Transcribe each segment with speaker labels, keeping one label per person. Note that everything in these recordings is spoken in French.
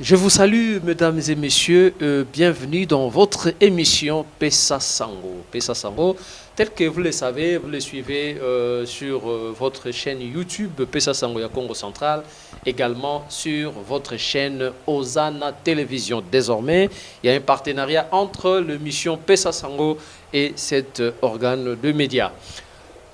Speaker 1: Je vous salue, mesdames et messieurs, bienvenue dans votre émission Pessa Sango. Pessa Sango, tel que vous le savez, vous le suivez sur votre chaîne YouTube Pessa Sango ya Congo Central, également sur votre chaîne Ozana Télévision. Désormais, il y a un partenariat entre l'émission Pessa Sango et cet organe de médias.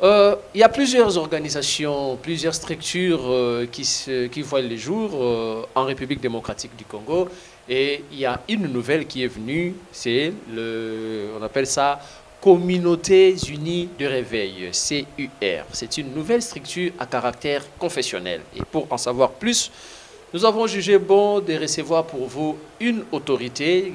Speaker 1: Il y a plusieurs organisations, plusieurs structures qui voient le jour en République démocratique du Congo. Et il y a une nouvelle qui est venue, on appelle ça Communautés Unies de Réveil, CUR. C'est une nouvelle structure à caractère confessionnel. Et pour en savoir plus, nous avons jugé bon de recevoir pour vous une autorité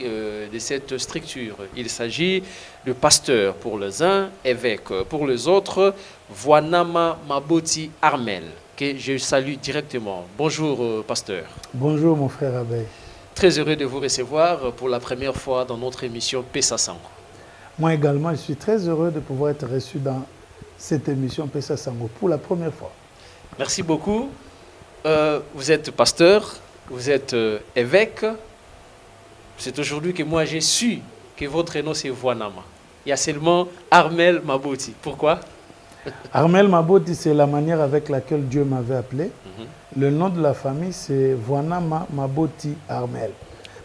Speaker 1: de cette structure. Il s'agit de pasteur pour les uns, évêque pour les autres, Voanama Maboti Armel, que je salue directement. Bonjour pasteur.
Speaker 2: Bonjour mon frère Abeille.
Speaker 1: Très heureux de vous recevoir pour la première fois dans notre émission Pessa Sango.
Speaker 2: Moi également, je suis très heureux de pouvoir être reçu dans cette émission Pessa Sango pour la première fois.
Speaker 1: Merci beaucoup. Vous êtes pasteur, vous êtes évêque. C'est aujourd'hui que moi j'ai su que votre nom c'est Voanama. Il y a seulement Armel Maboti. Pourquoi?
Speaker 2: Armel Maboti, c'est la manière avec laquelle Dieu m'avait appelé. Le nom de la famille, c'est Voanama Maboti Armel.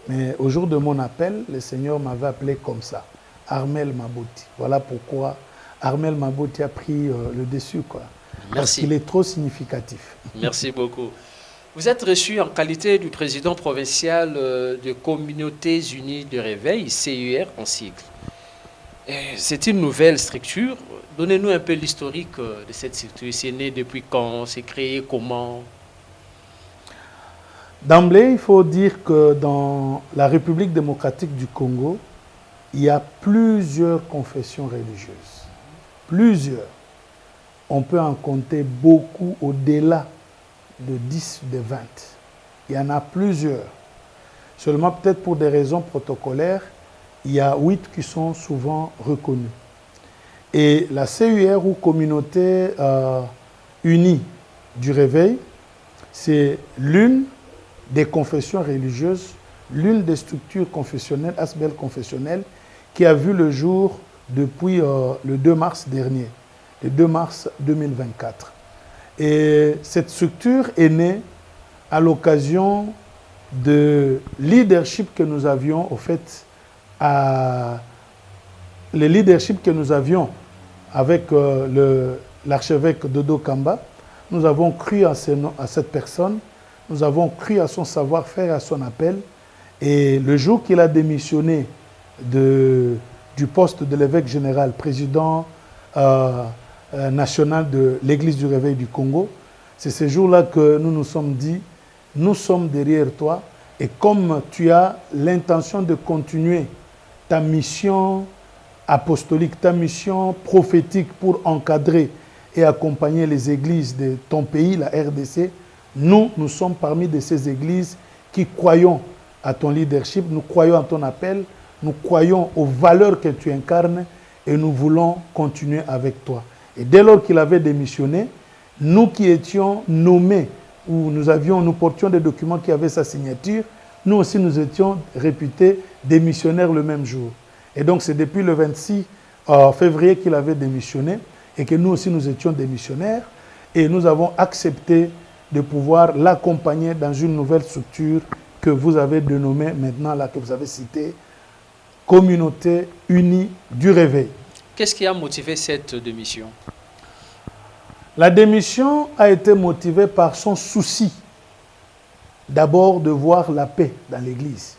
Speaker 2: Mais au jour de mon appel, le Seigneur m'avait appelé comme ça, Armel Maboti. Voilà pourquoi Armel Maboti a pris le dessus, quoi.
Speaker 1: Merci.
Speaker 2: Parce qu'il est trop significatif.
Speaker 1: Merci beaucoup. Vous êtes reçu en qualité du président provincial de Communautés Unies de Réveil, CUR en sigle. C'est une nouvelle structure. Donnez-nous un peu l'historique de cette structure. C'est né depuis quand? C'est créé comment?
Speaker 2: D'emblée, il faut dire que dans la République démocratique du Congo, il y a plusieurs confessions religieuses. Plusieurs. On peut en compter beaucoup au-delà de 10, de 20. Il y en a plusieurs. Seulement peut-être pour des raisons protocolaires, il y a 8 qui sont souvent reconnus. Et la CUR ou Communauté Unie du Réveil, c'est l'une des confessions religieuses, l'une des structures confessionnelles, asbel confessionnelles, qui a vu le jour depuis le 2 mars dernier. Le 2 mars 2024. Et cette structure est née à l'occasion de leadership que nous avions, au fait, le leadership que nous avions avec l'archevêque Dodo Kamba. Nous avons cru à cette personne, nous avons cru à son savoir-faire et à son appel. Et le jour qu'il a démissionné du poste de l'évêque général, président national de l'Église du Réveil du Congo, c'est ce jour-là que nous nous sommes dit, nous sommes derrière toi, et comme tu as l'intention de continuer ta mission apostolique, ta mission prophétique pour encadrer et accompagner les églises de ton pays, la RDC, nous sommes parmi de ces églises qui croyons à ton leadership, nous croyons à ton appel, nous croyons aux valeurs que tu incarnes et nous voulons continuer avec toi. Et dès lors qu'il avait démissionné, nous qui étions nommés, où nous portions des documents qui avaient sa signature, nous aussi nous étions réputés démissionnaires le même jour. Et donc c'est depuis le 26 février qu'il avait démissionné et que nous aussi nous étions démissionnaires et nous avons accepté de pouvoir l'accompagner dans une nouvelle structure que vous avez dénommée maintenant, là que vous avez citée, Communauté Unie du Réveil.
Speaker 1: Qu'est-ce qui a motivé cette démission?
Speaker 2: La démission a été motivée par son souci, d'abord de voir la paix dans l'Église.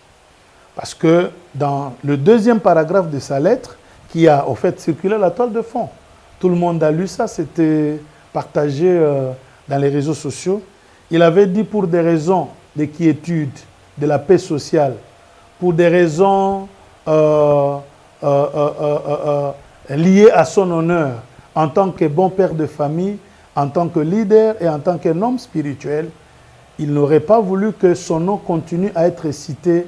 Speaker 2: Parce que dans le deuxième paragraphe de sa lettre, qui a au fait circulé la toile de fond, tout le monde a lu ça, c'était partagé dans les réseaux sociaux. Il avait dit pour des raisons de quiétude, de la paix sociale, pour des raisons liées à son honneur, en tant que bon père de famille, en tant que leader et en tant qu'un homme spirituel, il n'aurait pas voulu que son nom continue à être cité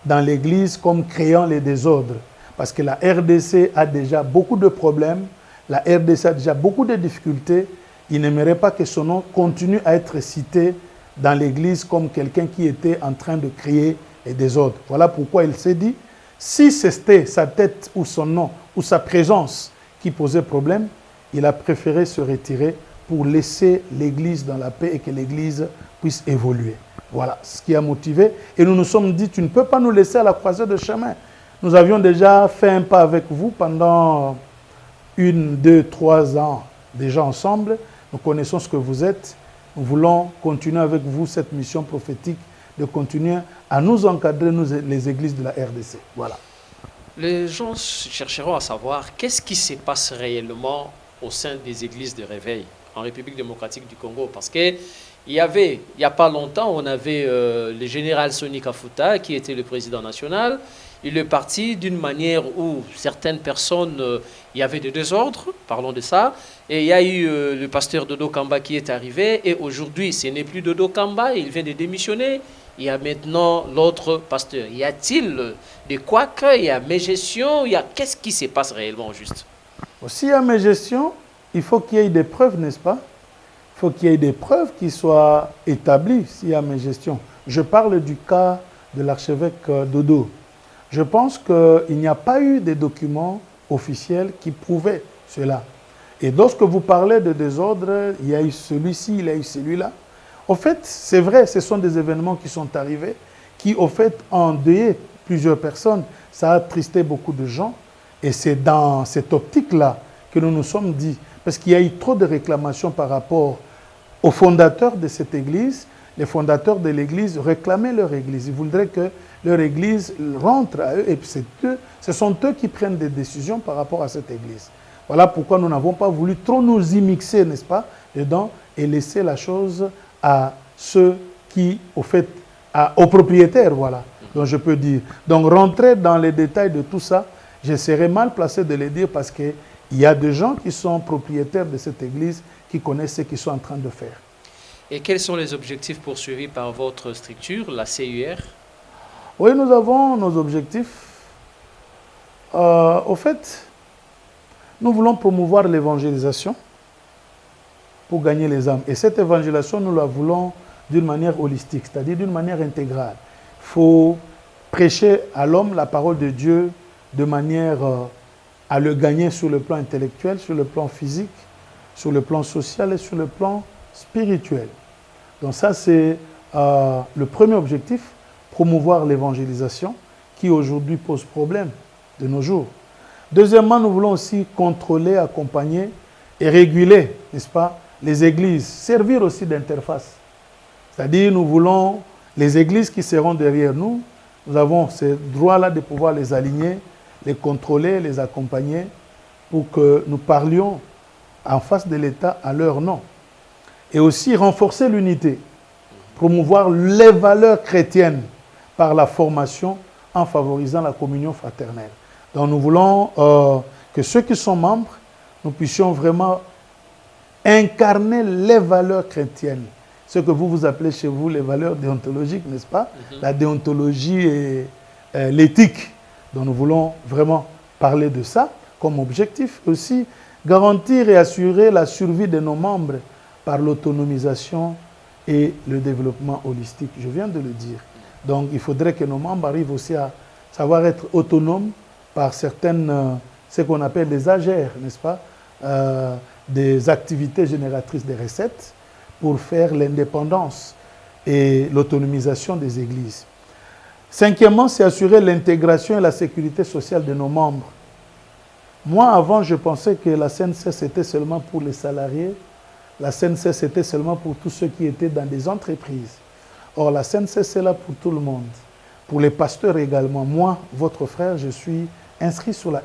Speaker 2: dans l'Église comme créant les désordres. Parce que la RDC a déjà beaucoup de problèmes, la RDC a déjà beaucoup de difficultés. Il n'aimerait pas que son nom continue à être cité dans l'église comme quelqu'un qui était en train de créer les désordres. Voilà pourquoi il s'est dit, si c'était sa tête ou son nom ou sa présence qui posait problème, il a préféré se retirer pour laisser l'église dans la paix et que l'église puisse évoluer. Voilà ce qui a motivé. Et nous nous sommes dit, tu ne peux pas nous laisser à la croisée de chemin. Nous avions déjà fait un pas avec vous pendant 1, 2, 3 ans déjà ensemble. Nous connaissons ce que vous êtes. Nous voulons continuer avec vous cette mission prophétique de continuer à nous encadrer, nous, les églises de la RDC. Voilà.
Speaker 1: Les gens chercheront à savoir qu'est-ce qui se passe réellement au sein des églises de réveil en République démocratique du Congo. Parce qu'il y avait, il n'y a pas longtemps, on avait le général Soni Kafuta qui était le président national. Il est parti d'une manière où certaines personnes, il y avait des désordres, parlons de ça. Et il y a eu le pasteur Dodo Kamba qui est arrivé. Et aujourd'hui, ce n'est plus Dodo Kamba, il vient de démissionner. Il y a maintenant l'autre pasteur. Y a-t-il des couacs? Il y a mes gestions? Qu'est-ce qui se passe réellement au juste?
Speaker 2: S'il y a mes gestions, il faut qu'il y ait des preuves, n'est-ce pas? Il faut qu'il y ait des preuves qui soient établies s'il y a mes gestions. Je parle du cas de l'archevêque Dodo. Je pense qu'il n'y a pas eu de documents officiels qui prouvaient cela. Et lorsque vous parlez de désordre, il y a eu celui-ci, il y a eu celui-là. Au fait, c'est vrai, ce sont des événements qui sont arrivés, qui au fait ont endeuillé plusieurs personnes. Ça a attristé beaucoup de gens. Et c'est dans cette optique-là que nous nous sommes dit, parce qu'il y a eu trop de réclamations par rapport aux fondateurs de cette église. Les fondateurs de l'église réclamaient leur église. Ils voudraient que leur église rentre à eux. Et puis ce sont eux qui prennent des décisions par rapport à cette église. Voilà pourquoi nous n'avons pas voulu trop nous immixer, n'est-ce pas, dedans, et laisser la chose à ceux qui, au fait, aux propriétaires, voilà, donc je peux dire. Donc rentrer dans les détails de tout ça, je serais mal placé de le dire parce qu'il y a des gens qui sont propriétaires de cette église qui connaissent ce qu'ils sont en train de faire.
Speaker 1: Et quels sont les objectifs poursuivis par votre structure, la CUR?
Speaker 2: Oui, nous avons nos objectifs. Au fait, nous voulons promouvoir l'évangélisation pour gagner les âmes. Et cette évangélisation, nous la voulons d'une manière holistique, c'est-à-dire d'une manière intégrale. Il faut prêcher à l'homme la parole de Dieu de manière à le gagner sur le plan intellectuel, sur le plan physique, sur le plan social et sur le plan spirituel. Donc ça, c'est le premier objectif, promouvoir l'évangélisation qui aujourd'hui pose problème de nos jours. Deuxièmement, nous voulons aussi contrôler, accompagner et réguler, n'est-ce pas, les églises, servir aussi d'interface. C'est-à-dire, nous voulons les églises qui seront derrière nous, nous avons ce droit-là de pouvoir les aligner, les contrôler, les accompagner pour que nous parlions en face de l'État à leur nom. Et aussi renforcer l'unité, promouvoir les valeurs chrétiennes par la formation en favorisant la communion fraternelle. Donc nous voulons que ceux qui sont membres, nous puissions vraiment incarner les valeurs chrétiennes. Ce que vous appelez chez vous les valeurs déontologiques, n'est-ce pas? La déontologie et l'éthique. Donc nous voulons vraiment parler de ça comme objectif. Aussi, garantir et assurer la survie de nos membres par l'autonomisation et le développement holistique. Je viens de le dire. Donc il faudrait que nos membres arrivent aussi à savoir être autonomes par certaines, ce qu'on appelle des AGR, n'est-ce pas? Des activités génératrices de recettes pour faire l'indépendance et l'autonomisation des églises. Cinquièmement, c'est assurer l'intégration et la sécurité sociale de nos membres. Moi, avant, je pensais que la CNCS était seulement pour les salariés, la CNCS était seulement pour tous ceux qui étaient dans des entreprises. Or, la CNCS est là pour tout le monde, pour les pasteurs également. Moi, votre frère, je suis inscrit sur la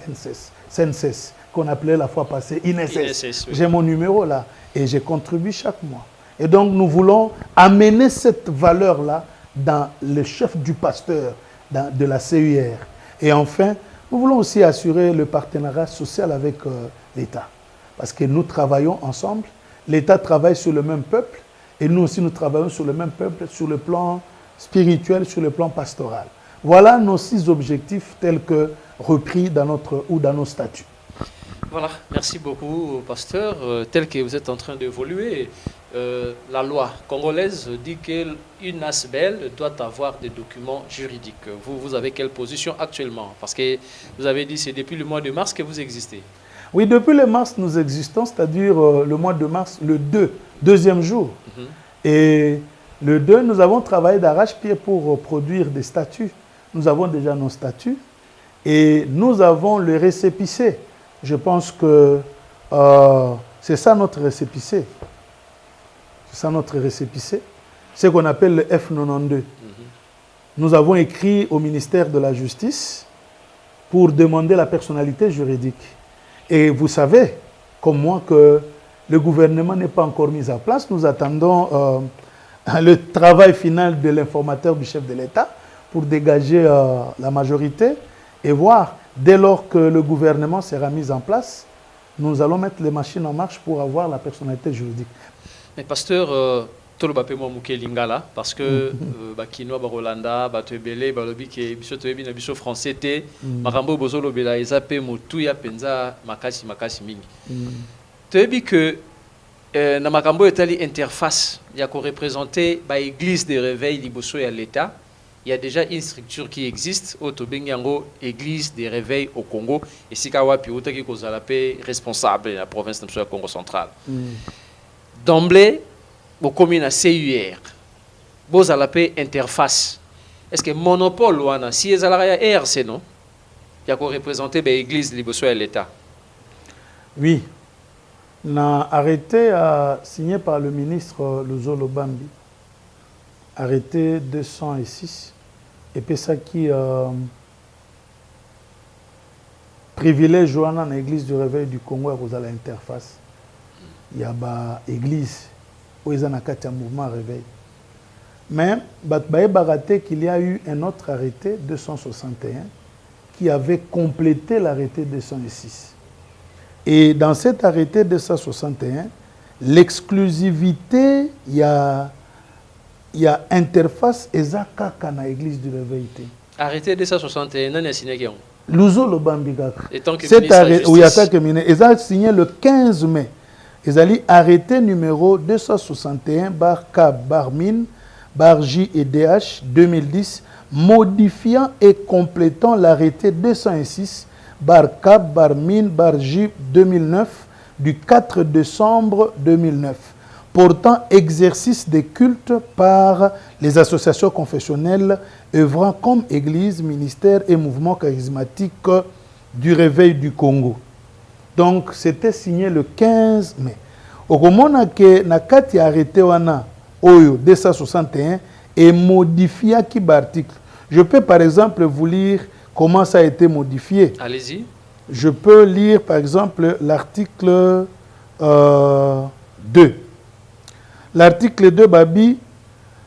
Speaker 2: CNCS, qu'on appelait la fois passée INSS. Oui. J'ai mon numéro là et j'ai contribué chaque mois. Et donc, nous voulons amener cette valeur-là dans le chef du pasteur, de la CUR. Et enfin, nous voulons aussi assurer le partenariat social avec l'État. Parce que nous travaillons ensemble. L'État travaille sur le même peuple. Et nous aussi, nous travaillons sur le même peuple, sur le plan spirituel, sur le plan pastoral. Voilà nos 6 objectifs tels que repris dans nos statuts.
Speaker 1: Voilà, merci beaucoup, pasteur. Tel que vous êtes en train d'évoluer, la loi congolaise dit qu'une ASBEL doit avoir des documents juridiques. Vous avez quelle position actuellement? Parce que vous avez dit que c'est depuis le mois de mars que vous existez.
Speaker 2: Oui, depuis le mars, nous existons, c'est-à-dire le mois de mars, le 2, deuxième jour. Et le 2, nous avons travaillé d'arrache-pied pour produire des statuts. Nous avons déjà nos statuts et nous avons le récépissé. Je pense que c'est ça notre récépissé. C'est ça notre récépissé. C'est ce qu'on appelle le F92. Nous avons écrit au ministère de la Justice pour demander la personnalité juridique. Et vous savez, comme moi, que le gouvernement n'est pas encore mis en place. Nous attendons le travail final de l'informateur du chef de l'État pour dégager la majorité et voir, dès lors que le gouvernement sera mis en place, nous allons mettre les machines en marche pour avoir la personnalité juridique.
Speaker 1: Mais pasteur, tolobape mo muke lingala parce que bakinoa barolanda bato ebele balobi ke biso toyebi na biso français te makambo bozolo bela eza pe motu ya penza makasi mingi. Toyebi que na makambo etali interface ya ko représenter ba église de réveil liboso ya l'État. Il y a déjà une structure qui existe au Tobengango, église des réveils au Congo, et Sikawapi, qui est responsable de la province de Congo central. D'emblée, vous communes à CUR, vous avez la interface. Est-ce que monopole ou si vous avez la RC, non? Il y a représenté l'église de l'État.
Speaker 2: Oui. On a arrêté signé par le ministre Luzolo Bambi. Arrêté 206. Et puis ça qui privilège Joana dans l'église du réveil du Congo à cause de l'interface. Il y a une église où ils ont un mouvement réveil. Mais il y a qu'il y a eu un autre arrêté 261 qui avait complété l'arrêté 206. Et dans cet arrêté 261, l'exclusivité, il y a interface ezaka na église du réveil.
Speaker 1: Arrêté 261, non, il a signé qui?
Speaker 2: Luzo Lobambi Gaka.
Speaker 1: Cet arrêté,
Speaker 2: où il y a ils ont signé le 15 mai. Ils ont arrêté numéro 261 bar K bar Min bar J et DH 2010 modifiant et complétant l'arrêté 206 bar K bar Min bar J 2009 du 4 décembre 2009. Portant exercice des cultes par les associations confessionnelles œuvrant comme église, ministère et mouvement charismatique du réveil du Congo. Donc, c'était signé le 15 mai. Au moment où Nakati a arrêté Oyo 261 et modifié qui article. Je peux par exemple vous lire comment ça a été modifié.
Speaker 1: Allez-y.
Speaker 2: Je peux lire par exemple l'article 2. L'article 2, Babi,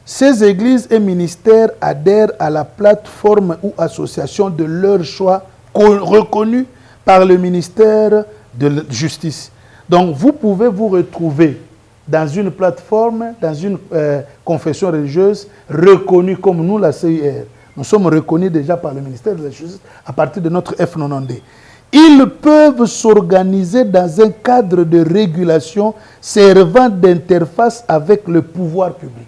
Speaker 2: ces églises et ministères adhèrent à la plateforme ou association de leur choix reconnue par le ministère de la Justice. Donc, vous pouvez vous retrouver dans une plateforme, dans une confession religieuse reconnue comme nous, la CIR. Nous sommes reconnus déjà par le ministère de la Justice à partir de notre F90. Ils peuvent s'organiser dans un cadre de régulation servant d'interface avec le pouvoir public.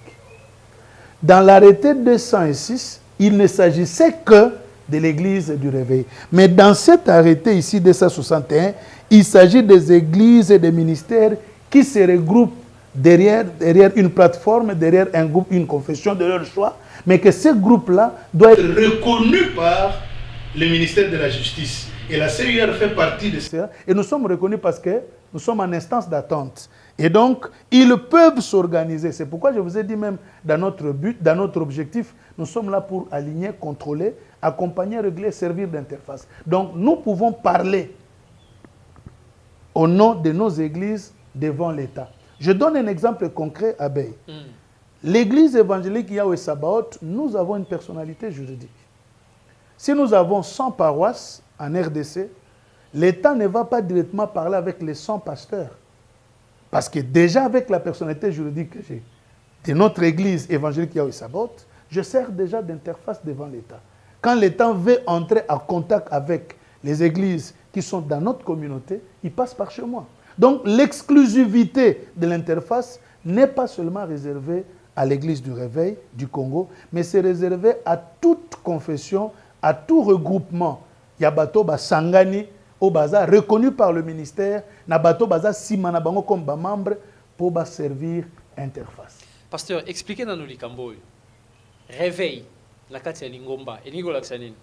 Speaker 2: Dans l'arrêté 206, il ne s'agissait que de l'église du réveil. Mais dans cet arrêté ici 261, il s'agit des églises et des ministères qui se regroupent derrière une plateforme, derrière un groupe, une confession de leur choix, mais que ce groupe-là doit être reconnu par le ministère de la Justice. Et la CUR fait partie de ça. Et nous sommes reconnus parce que nous sommes en instance d'attente. Et donc, ils peuvent s'organiser. C'est pourquoi je vous ai dit même, dans notre but, dans notre objectif, nous sommes là pour aligner, contrôler, accompagner, régler, servir d'interface. Donc, nous pouvons parler au nom de nos églises devant l'État. Je donne un exemple concret à Bay. L'église évangélique Yahweh Sabaoth, nous avons une personnalité juridique. Si nous avons 100 paroisses en RDC, l'État ne va pas directement parler avec les 100 pasteurs. Parce que déjà avec la personnalité juridique que j'ai de notre église évangélique Yahweh Sabaoth, je sers déjà d'interface devant l'État. Quand l'État veut entrer en contact avec les églises qui sont dans notre communauté, ils passent par chez moi. Donc l'exclusivité de l'interface n'est pas seulement réservée à l'Église du Réveil du Congo, mais c'est réservé à toute confession, à tout regroupement. Yabato Basangani, au Baza, reconnu par le ministère, Nabato Baza Simanabango comme membre pour servir interface.
Speaker 1: Pasteur, expliquez-nous le Likambo. Réveil, la Katia Lingomba, et Nigo Laksanin.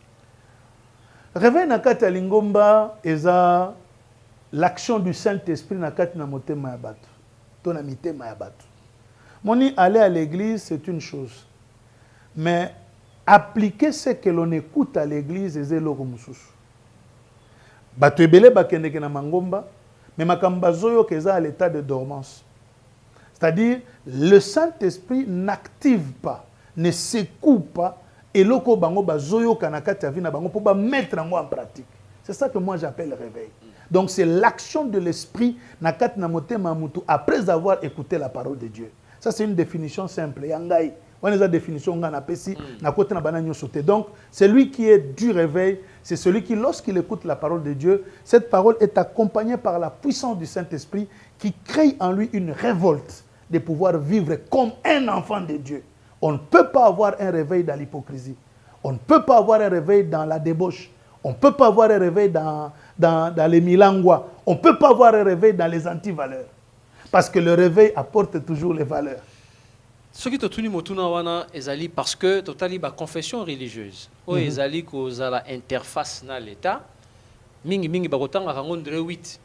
Speaker 2: Réveil na Katia Lingomba est l'action du Saint-Esprit na Katia na motema ya bato. Ton amité ma ya bato. Moni, aller à l'église, c'est une chose. Mais appliquer ce que l'on écoute à l'église, c'est le mususu. Bato ebele bakendeke na mangomba, mais makamba zoyo keza à l'état de dormance. C'est-à-dire, le Saint-Esprit n'active pas, ne secoue pas, et loko bango bazoyo kanakati avina bango pour ba mettre en pratique. C'est ça que moi j'appelle réveil. Donc c'est l'action de l'esprit nakati na motema mutu après avoir écouté la parole de Dieu. Ça c'est une définition simple. Yangai, on a une définition ngana pesi na kote na bananyo sauté. Donc celui qui est du réveil, c'est celui qui lorsqu'il écoute la parole de Dieu, cette parole est accompagnée par la puissance du Saint-Esprit qui crée en lui une révolte de pouvoir vivre comme un enfant de Dieu. On ne peut pas avoir un réveil dans l'hypocrisie. On ne peut pas avoir un réveil dans la débauche. On ne peut pas avoir un réveil dans les milangwa. On ne peut pas avoir un réveil dans les anti-valeurs. Parce que le réveil apporte toujours les valeurs.
Speaker 1: Ce qui est motuna wana ezali parce que totali ba confession religieuse. O ezali ko zala interface na l'état. Mingi ba kotanga ngondre 8.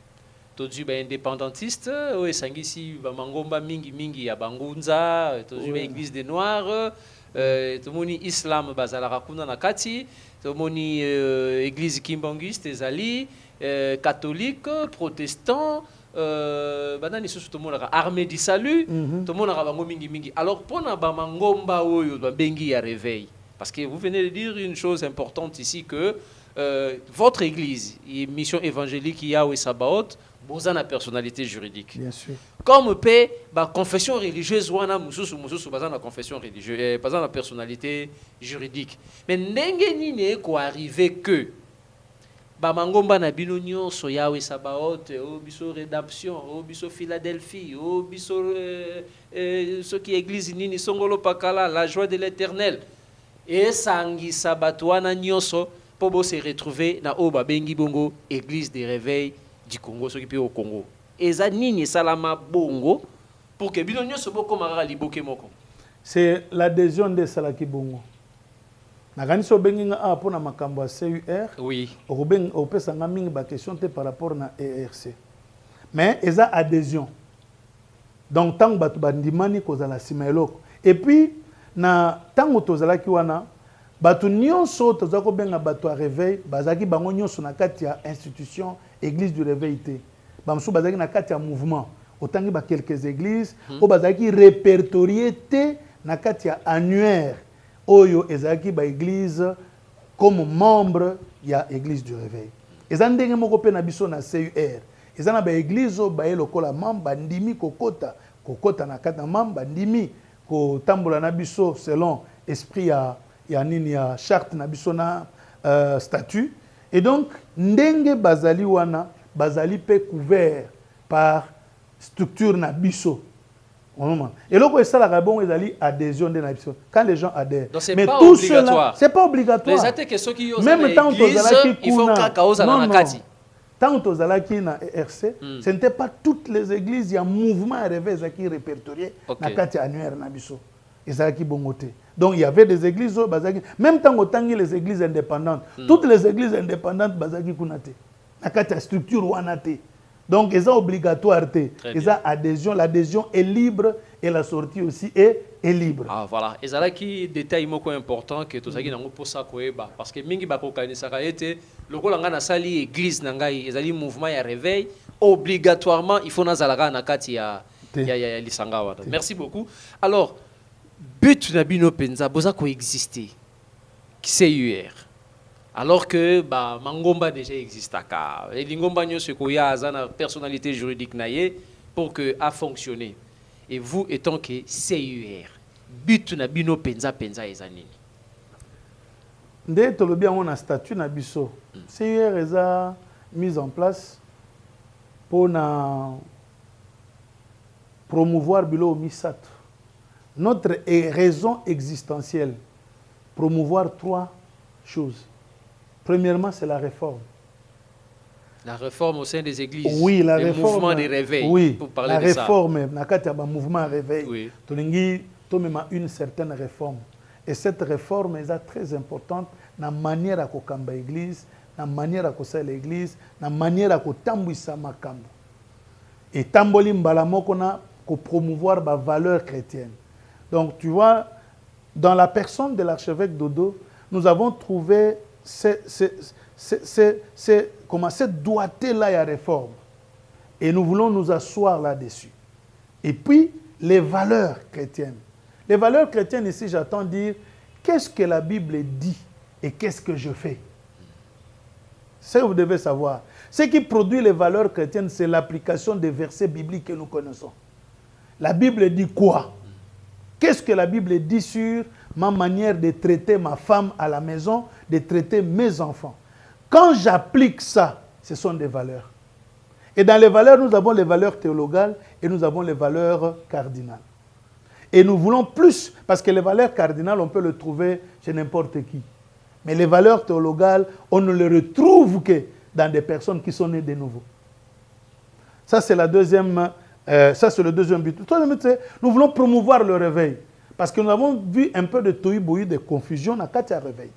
Speaker 1: Tozu ba indépendantiste o esangisi ba mangomba mingi ya bangunza, tozu ba église des noirs, tomoni islam bazala rakuna na kati, tomoni église kimbangiste ezali, catholique, protestant, banani susu tomonaka armée du salut, tomonaka bango mingi. Alors pona ba mangomba oyo ba bengi ya réveil, parce que vous venez de dire une chose importante ici que votre église, mission évangélique Yahweh Sabaoth, vous avez une personnalité juridique.
Speaker 2: Bien sûr.
Speaker 1: Comme paix, confession religieuse, wana mususu bazana la confession religieuse, pas la personnalité juridique. Mais n'engeni ne ko arriver que ba mangomba na bino nyonso Yahweh Sabaoth, o biso rédemption, o biso Philadelphie, o biso ce qui église nini songolo pakala, la joie de l'Éternel. Et sangi sabatwana nyonso pour se retrouver na oba bengi bongo église des réveils du Congo, ce qui peut au Congo. Et ça nini salama bongo pour que bino nyonso boko mara liboke moko.
Speaker 2: C'est l'adhésion de Salaki Bongo. Naganiso bengi nga pour na makambo à CUR.
Speaker 1: Oui.
Speaker 2: Robeng opesa nga mingi ba question te par rapport na ERC. Mais eza adhésion. Donc tant batu bandimani kozala simeloko. Et puis na tango tozala ki wana batu nyonso tozala ko benga batu a réveil, bazaki bango nyonso na kati ya institution église du réveil te. Bamsu bazaki na kati ya mouvement. Autant ba quelques églises o bazaki répertorié te na kati ya annuaire oyo ezaki ba église comme membre ya église du réveil. Ezandenge moko pe na biso na CUR. Ezana ba église o ba elokola membre ndimi kokota na kati na membre ndimi ko tambola na biso selon esprit ya nini ya charte na biso na statut. Et donc ndenge bazali wana bazali pe couvert par structure na biso. Et là, ça la bon ezali adhésion de na biso. Quand les gens adhèrent.
Speaker 1: Donc c'est
Speaker 2: mais
Speaker 1: pas
Speaker 2: tout
Speaker 1: obligatoire.
Speaker 2: C'est pas obligatoire.
Speaker 1: Les athées que ceux qui osent
Speaker 2: même tant
Speaker 1: il faut kakaoza na kati.
Speaker 2: Tant aux alaki na ERC, ce n'était pas toutes les églises, il y a un mouvement réveil qui répertorié na kati annuaire na biso. Ezaki bongoté. Donc il y avait des églises même tant autant les églises indépendantes, toutes les églises indépendantes bazaki kunate. Na kati structure wanate. Donc ils sont obligatoires. Ils ont adhésion, l'adhésion est libre et la sortie aussi est libre.
Speaker 1: Ah voilà, et ça qui détail moko important que tout ça qui nango pour ça koeba parce que mingi ba ko kanisa ka été lokola nga na sali église na ngai ezali mouvement ya réveil obligatoirement il faut na zalaka na kati ya lisanga wana. Merci beaucoup. Alors but na bino penza boza ko exister CUR. Alors que mangomba déjà existe aka et lingomba nyonso ko ya azana personnalité juridique naie pour que a fonctionner. Et vous étant que CUR but na bino penza ezanini.
Speaker 2: Nde tolobi yango na statut na biso. CUR eza mise en place pour promouvoir bilo misato. Notre raison existentielle, promouvoir 3 choses. Premièrement, c'est la réforme.
Speaker 1: La réforme au sein des églises.
Speaker 2: Oui, la
Speaker 1: le
Speaker 2: réforme.
Speaker 1: mouvement des réveils.
Speaker 2: Oui,
Speaker 1: pour parler
Speaker 2: la
Speaker 1: de
Speaker 2: réforme. Il y a un mouvement réveil.
Speaker 1: Oui.
Speaker 2: Il y a une certaine réforme. Et cette réforme est très importante dans la manière à kamba l'église, dans la manière à kosa l'église, dans la manière à kotambwisa makambo. Et tamboli mbalamoko na ko promouvoir la valeur chrétienne. Donc tu vois, dans la personne de l'archevêque Dodo, nous avons trouvé cette doigté-là à réforme. Et nous voulons nous asseoir là-dessus. Et puis, les valeurs chrétiennes. Les valeurs chrétiennes, ici, j'attends dire, qu'est-ce que la Bible dit et qu'est-ce que je fais? Ça, vous devez savoir. Ce qui produit les valeurs chrétiennes, c'est l'application des versets bibliques que nous connaissons. La Bible dit quoi? Qu'est-ce que la Bible dit sur ma manière de traiter ma femme à la maison, de traiter mes enfants? Quand j'applique ça, ce sont des valeurs. Et dans les valeurs, nous avons les valeurs théologales et nous avons les valeurs cardinales. Et nous voulons plus, parce que les valeurs cardinales, on peut les trouver chez n'importe qui. Mais les valeurs théologales, on ne les retrouve que dans des personnes qui sont nées de nouveau. Ça, c'est le deuxième but. Le troisième but, c'est nous voulons promouvoir le réveil. Parce que nous avons vu un peu de tohu-bohu, de confusion dans le réveil.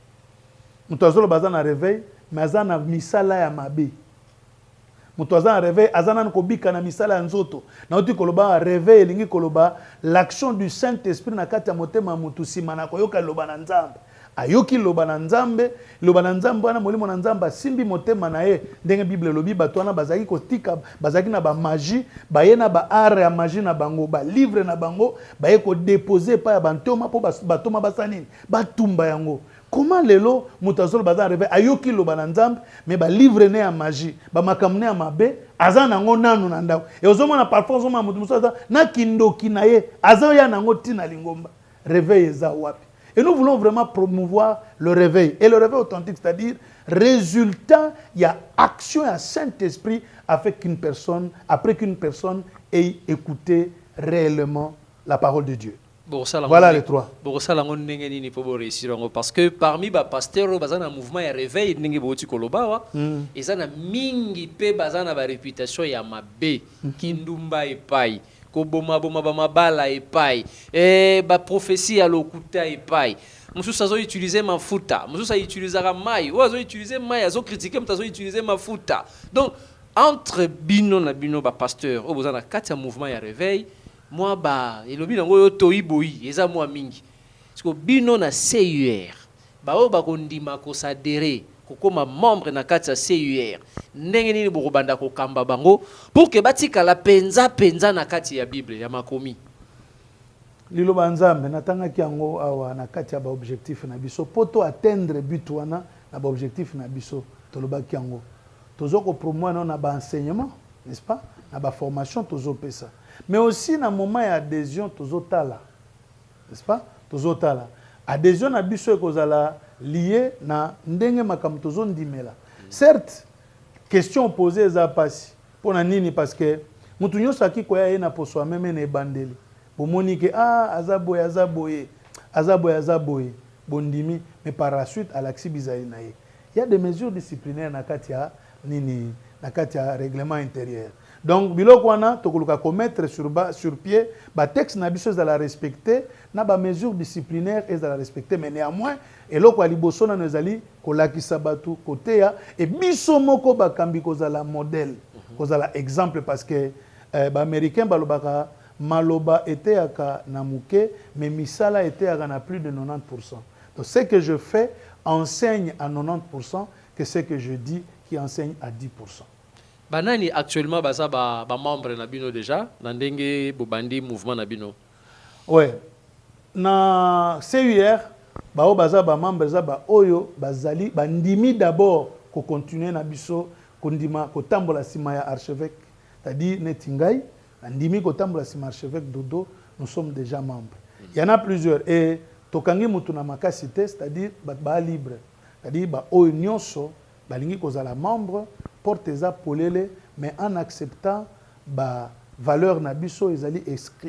Speaker 2: Nous avons besoin d'un réveil, mais nous avons misala ya mabe. Nous avons un réveil, nous avons kobika na misala ya nzoto. Nous avons réveil, elingi koloba l'action du Saint-Esprit na kati ya motema mutu sima na koyoka loba na nzambe. Ayoki loba na nzambe wana molimo na nzambe asimbi motema na ye ndenge Bible lobi bato wana bazaki kotika bazaki na ba magie baye na ba art ya magie na bango ba livre na bango baye ko déposer pa ya bantoma po batoma basanini batumba yango. Comment lelo mutazolo bazan rêver ayoki loba na nzambe mais ba livre ne ya magie ba makamne ya mabe azana ngo nanu na ndako e ozomona parfois ozomona mutu musaza na kindoki na ye azana ya nango tina lingomba réveil eza wapi. Et nous voulons vraiment promouvoir le réveil. Et le réveil authentique, c'est-à-dire, résultat, il y a action, il y a Saint-Esprit après qu'une personne ait écouté réellement la parole de Dieu. Voilà les 3.
Speaker 1: Parce que parmi les pasteurs, il y a un mouvement de réveil, il y a une réputation, il y a une kindumba et paille. Koboma mabala epai ba prophétie à lokuta epai mususu azo utiliser mafuta mususu utilisera mai ou azo utiliser mai azo critiquer mususu utiliser mafuta. Donc entre bino na bino ba pasteur o bozana kati ya mouvement ya réveil moi ba elobi nango yo toyi boyi eza moi mingi parce que bino na CUR ba o ba kondima ko s'adhérer kokoma membre na kati ya CUR ndenge nini bokobanda kokamba bango pour que batika la penza na kati ya Bible ya makomi
Speaker 2: liloba nzambe natangaki yango awa na kati ya ba objectif na biso poto atteindre but wana na ba objectif na biso tolobaki yango tozoko promouvoir na ba enseignement n'est-ce pas na ba formation tozopesa mais aussi na moment ya adhésion tozotala n'est-ce pas tozotala adhésion na biso ekozala lié na ndenge makambo tozondimela. Certes, question posée eza pasi pona nini parce que mutu nyonso akikoya ye na poso ameme na ebandeli bomoni ke azaboye bondimi mais par la suite alaksi bizali na ye. Il y a des mesures disciplinaires na kati ya nini na kati ya règlement intérieur. Donc biloko wana tokoluka commettre sur pied ba texte na biso za la respecter na ba mesures disciplinaires et za la respecter mais néanmoins eloko aliboso na ezali kolakisa batu koteya et biso moko bakambi kozala modèle kozala exemple parce que ba américain balobaka maloba était aka na muke mais misala était aka na plus de 90%. Donc ce que je fais enseigne à 90% que ce que je dis qui enseigne à 10%.
Speaker 1: Banani actuellement baza ba membre na bino déjà na ndenge bobandi mouvement na bino.
Speaker 2: Ouais. Na CUR bao baza ba membre za ba oyo bazali bandimi d'abord ko continuer na biso kondima ko tambola sima ya archevêque, c'est-à-dire netingai ndimi ko tambola sima archevêque Dodo, nous sommes déjà membres. Il y en a plusieurs et tokangi mutu na makasité, c'est-à-dire ba libre, c'est-à-dire ba oyo nyonso balingi kozala membre porte eza polele mais en acceptant ba valeur na biso ezali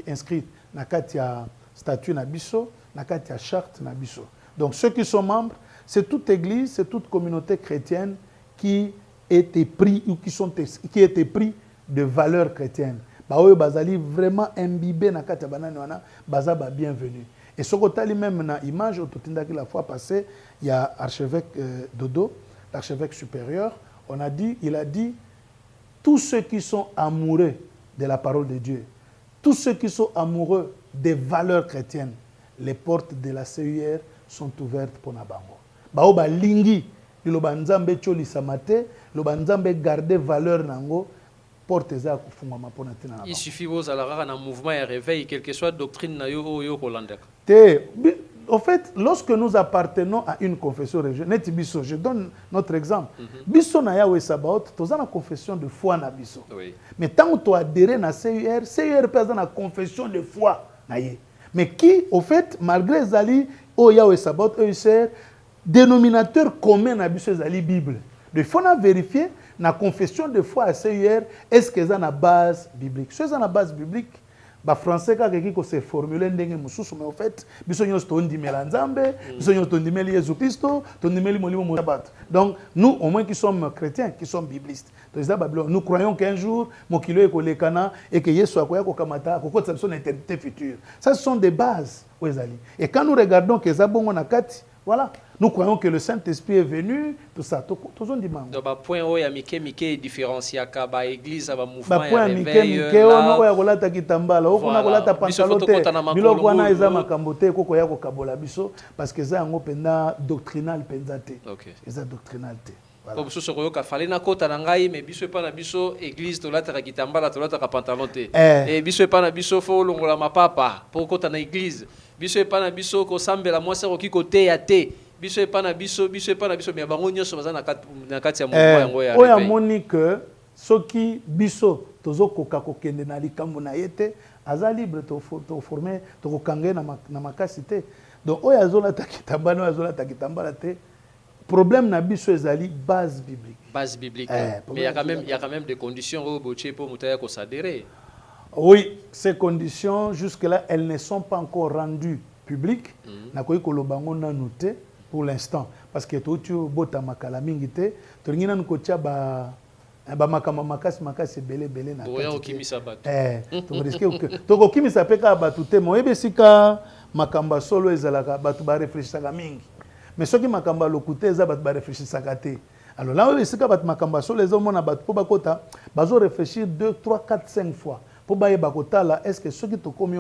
Speaker 2: inscrite na kati ya statut na biso na kati ya charte na biso. Donc ceux qui sont membres, c'est toute église, c'est toute communauté chrétienne qui était pris ou qui était pris de valeurs chrétiennes. Ba oyo bazali vraiment imbibé na kati ya banani wana baza ba bienvenue. Et ce côté même na image autotindaki la fois passée, il y a archevêque Dodo, l'archevêque supérieur, il a dit tous ceux qui sont amoureux de la parole de Dieu, tous ceux qui sont amoureux des valeurs chrétiennes, les portes de la CUR sont ouvertes pour Nabango. Bao ba lingi, lo banzambe choli samate, lo banzambe garder valeur nango.
Speaker 1: Il suffit aux alara un mouvement et réveil, quelle que soit doctrine na yo Hollande.
Speaker 2: En fait, lorsque nous appartenons à une confession religieuse, je donne notre exemple. Biso na yawe sabaot, tu as une confession de foi na biso. Mais tant que tu adhères à CUR, CUR peut avoir une confession de foi na ye. Mais qui, au fait, malgré Zali, o yawe sabaot, dénominateur commun na biso Zali Bible. Il faut vérifier la confession de foi à CUR, est-ce que c'est une base biblique? Si c'est une base biblique, les Français qui se formulent mais en fait, ils sont tous Nzambe, ils sont tous Jésus Christ, donc nous, au moins qui sommes chrétiens, qui sommes biblistes, nous croyons qu'un jour, Mokilo est kolekana et que Yesu akoya kokamata, koko tsa son éternité future. Ça, ce sont des bases. Et quand nous regardons que Zabongo Nakati, voilà, nous croyons que le Saint-Esprit est venu, tout ça, tout le monde dit.
Speaker 1: Donc, point où il y a Mickey différencié à l'église, à mouvement,
Speaker 2: point Mickey, on a kolata kitambala, on a kolata pantalote, biloko wana eza makambote koko ya kokabola biso parce que ça ngo penda doctrinal penzate.
Speaker 1: OK.
Speaker 2: Eza doctrinal te.
Speaker 1: Comme biso soko yoka fallait na kota na ngai mais biso pa na biso église tolata kitambala tolata pantalon te. Et biso pa na biso fo longola mapapa pour kota na église. Biso pa na biso ko sambela mwasa ko kikote ya te. Biso pa na biso mais bango nyonso baza na kati ya mouvement yango ya.
Speaker 2: Oya moni que soki biso tozo koka kokende na likambo na yete aza libre to former to kokange na makasi te. Donc oya zola takitambana oya zola takitambala te. Problème na biso ezali base biblique.
Speaker 1: Base biblique. Mais il y a quand même des conditions au boché pour mutaya ko s'adhérer.
Speaker 2: Oui, ces conditions, jusque-là, elles ne sont pas encore rendues publiques. Nakoyi kolobango na noté pour l'instant. Parce que tu bota makala mingite, tu ngina nkotia ba makama makasi belé na.
Speaker 1: Boya okimisa batu.
Speaker 2: Tu risque to okimisa peka batu te mo ebesika makamba solo ezalaka batu ba réfléchissaka mingi. Mais ceux qui makamba lokuté eza batu ba réfléchissaka te. Alors là ebesika batu makamba solo ezomona batu po bakota bazo réfléchir 2, 3, 4, 5 fois. Est-ce que ceux qui sont commis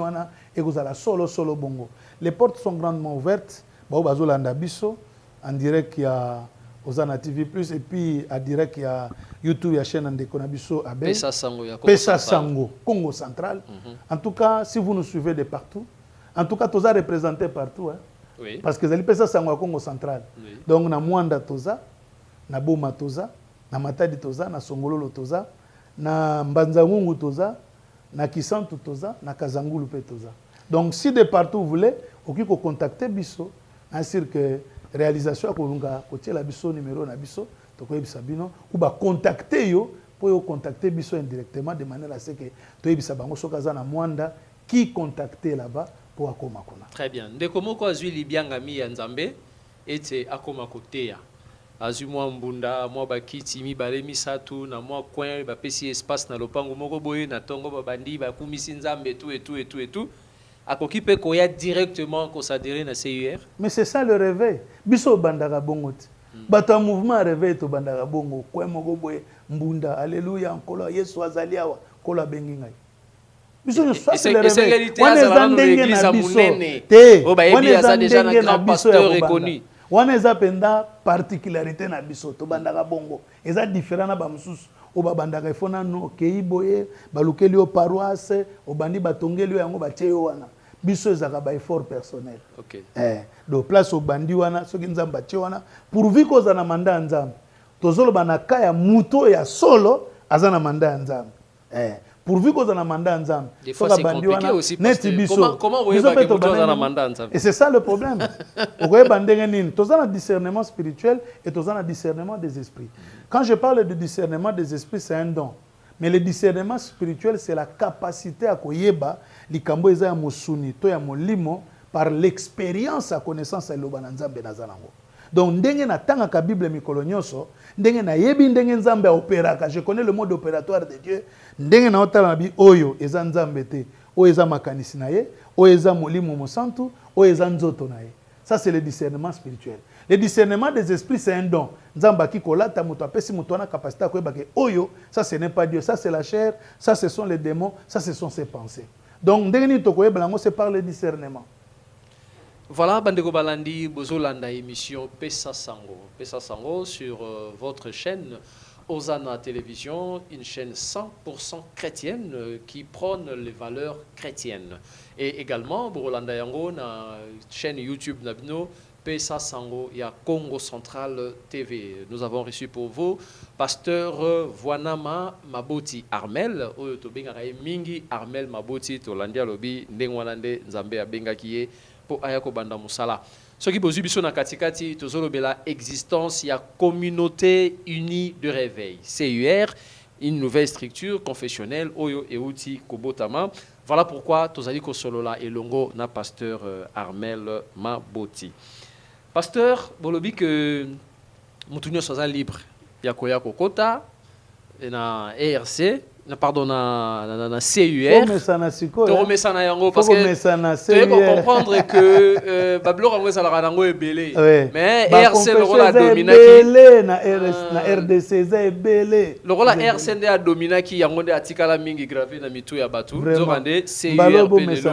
Speaker 2: solo bongo. Les portes sont grandement ouvertes. En direct, il y a Ozana TV+, et puis en direct, il y a YouTube, il y a chaîne Andekonabiso Abe. Pesa Sango, Congo Central. En tout cas, si vous nous suivez de partout, en tout cas, Toza représenté partout. Hein? Oui. Parce que les Pesa Sango à Congo Central. Oui. Donc, na Mwanda Toza, na Boma Toza, na Matadi Toza, na Songololo Toza, na Mbanzangungu Toza, na Kisantu Toza, na Kazangulu Toza. Donc si de partout vous voulez, vous pouvez contacter Bisso, ainsi que réalisation à Kolunga, côté la Bisso numéro na Bisso, tokoye bisabino ou ba contacter yo pour contacter Bisso indirectement de manière à ce que toye bisabango sokaza na Mwanda qui contacter là-bas pour akoma kona.
Speaker 1: Très bien. Ndeko moko azwi libianga mi ya Nzambe ete akoma koteya. Azu mwa mbunda mwa bakiti mibale misatu na mwa coin bapesi espace na lopango moko boye na tongo babandi bakumisi Nzambe tout akoki pe koya directement ko s'adhérer na CUR.
Speaker 2: Mais c'est ça le réveil. Biso bandaka bongo ti. Bato mouvement réveil to bandaka bongo coin moko boye mbunda alléluia nkolo Yesu azali awa kola bengi ngai. Biso yo ça c'est le réveil. On est dans l'église à Munene.
Speaker 1: O ba ebi asa déjà un grand pasteur reconnu.
Speaker 2: Wana eza penda particularité na biso to bandaka bongo eza différent na ba mususu o ba bandaka ifona no kei boye balukeli o paroisse o bandi batongeli yango batie wana biso ezaka ba effort personnel.
Speaker 1: OK.
Speaker 2: Do place o bandi wana soki nzamba batie wana pourvu ko za na mandat nzambe tozolo banaka ya muto ya solo aza na mandat nzambe. pourvu qu'on a un mandat en Zambie.
Speaker 1: Des fois, c'est compliqué aussi. Parce que comment vous voyez que vous avez un mandat en Zambie?
Speaker 2: Et c'est ça le problème. Vous voyez, tu as un discernement spirituel et tu as un discernement des esprits. Quand je parle de discernement des esprits, c'est un don. Mais le discernement spirituel, c'est la capacité à koyeba, likambo eza ya musuni, to ya molimo, par l'expérience à connaissance à loba na Nzambe na zanango. Donc, ndenge na tanga ka Bible mikolo nyonso, ndenge na yebi ndenge Nzambe opéraka. Je connais le mode opératoire de Dieu. Ndenge na otala bi oyo eza Nzambe te, oyo eza makanisi na ye, oyo eza molimo mosantu, oyo eza nzoto na ye. Ça c'est le discernement spirituel. Le discernement des esprits c'est un don. Nzamba ki kolata muto apesi muto na capacité ko yeba ke oyo, ça ce n'est pas Dieu, ça c'est la chair, ça ce sont les démons, ça ce sont ses pensées. Donc ndenge ni to ko yeba lango c'est par le discernement.
Speaker 1: Voilà, Bandeko Balandi, Bozolanda émission Pesa Sango sur votre chaîne Osana Télévision, une chaîne 100% chrétienne qui prône les valeurs chrétiennes. Et également, Borolanda Yango, na chaîne YouTube Nabino, Pesa Sango, il y a Congo Central TV. Nous avons reçu pour vous pasteur Voanama Maboti Armel, Oyotobengarae Mingi Armel Maboti, Tolandia Lobi, Ndengwalande, Nzambe Abengakiye, pour Ayako Banda Moussala. Ce qui pose biso na katikati, tozolobela existence, il y a communauté unie de réveil. CUR, une nouvelle structure confessionnelle, Oyo Euti Kobotama. Voilà pourquoi tozali kosolola elongo na pasteur Armel Maboti. Pasteur, bolobi que mutunyo soza libre. Yakoya kokota na ERC. Pardon, na CUR. Toromesana yango parce que tu peux comprendre que Bablo Rangwe Salarango est belé. Mais RC le rôle a dominaki.
Speaker 2: Na RDC est belé.
Speaker 1: Le rôle a RCND a dominaki yango de atikala mingi gravé na mitu ya batu. Zorande CUR belé.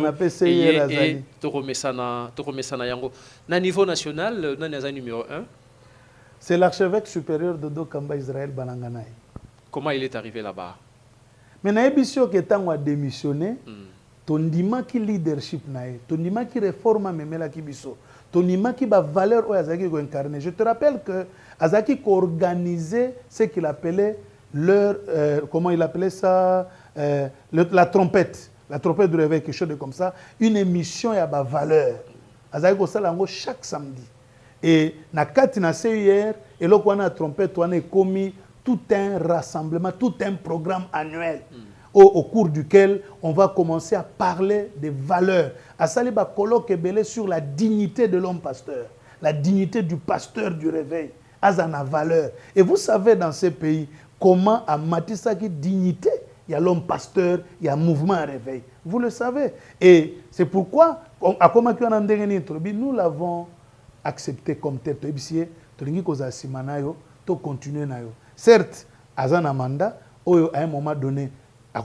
Speaker 1: Et Toromesana yango. Na niveau national, na numéro 1.
Speaker 2: C'est l'archevêque supérieur de Dokamba Israël Bananganaï.
Speaker 1: Comment il est arrivé là-bas?
Speaker 2: Mais na ebisio ke tango a démissionné, tondima ki leadership nae, tondima ki réforme memela ki biso, tondima ki ba valeur o azaki ko incarner. Je te rappelle que azaki ko organiser ce qu'il appelait leur comment il appelait ça la trompette du réveil, quelque chose de comme ça, une émission ya ba valeur. Azaki ko sala ngo chaque samedi. Et na kati na CUR et lo ko na trompette wana komi tout un rassemblement, tout un programme annuel au cours duquel on va commencer à parler des valeurs. À Saliba colloque belé sur la dignité de l'homme pasteur, la dignité du pasteur du réveil, azana valeur. Et vous savez dans ces pays comment à Matisaki dignité, il y a l'homme pasteur, il y a mouvement à réveil. Vous le savez. Et c'est pourquoi à nous l'avons accepté comme tel. To continuer na yo. Certes, Azana Manda, à un moment donné, à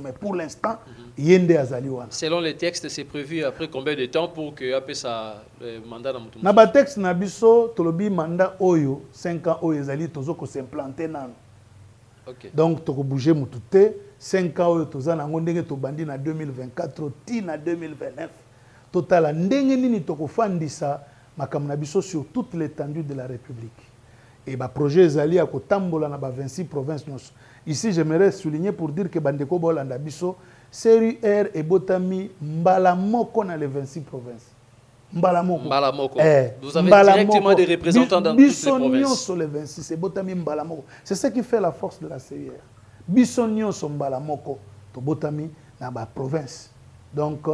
Speaker 2: mais pour l'instant, Yende Azaliwan.
Speaker 1: Selon les textes, c'est prévu après combien de temps pour que ça mandat na mutumu?
Speaker 2: Na ba texte na biso, tolobi mandat oyo 5 ans oyo ezali tozo ko s'implanter nano.
Speaker 1: OK.
Speaker 2: Donc to ko bouger mutute 5 ans oyo tozana ngondenge to bandi na 2024 ti na 2029. Total ndenge nini to ko fandisa makambo na biso sur toute l'étendue de la République. Et le projet Zali a kotambola na ba 26 provinces. Ici, j'aimerais souligner pour dire que Bandeko Bolanda Biso, CUR et Botami, Mbalamoko dans les 26 provinces. Mbalamoko.
Speaker 1: Vous avez directement des représentants dans toutes les provinces.
Speaker 2: Sur les 26, et Botami Mbalamoko. C'est ce qui fait la force de la CUR. Bissonio sur Mbalamoko, to Botami dans la province. Donc,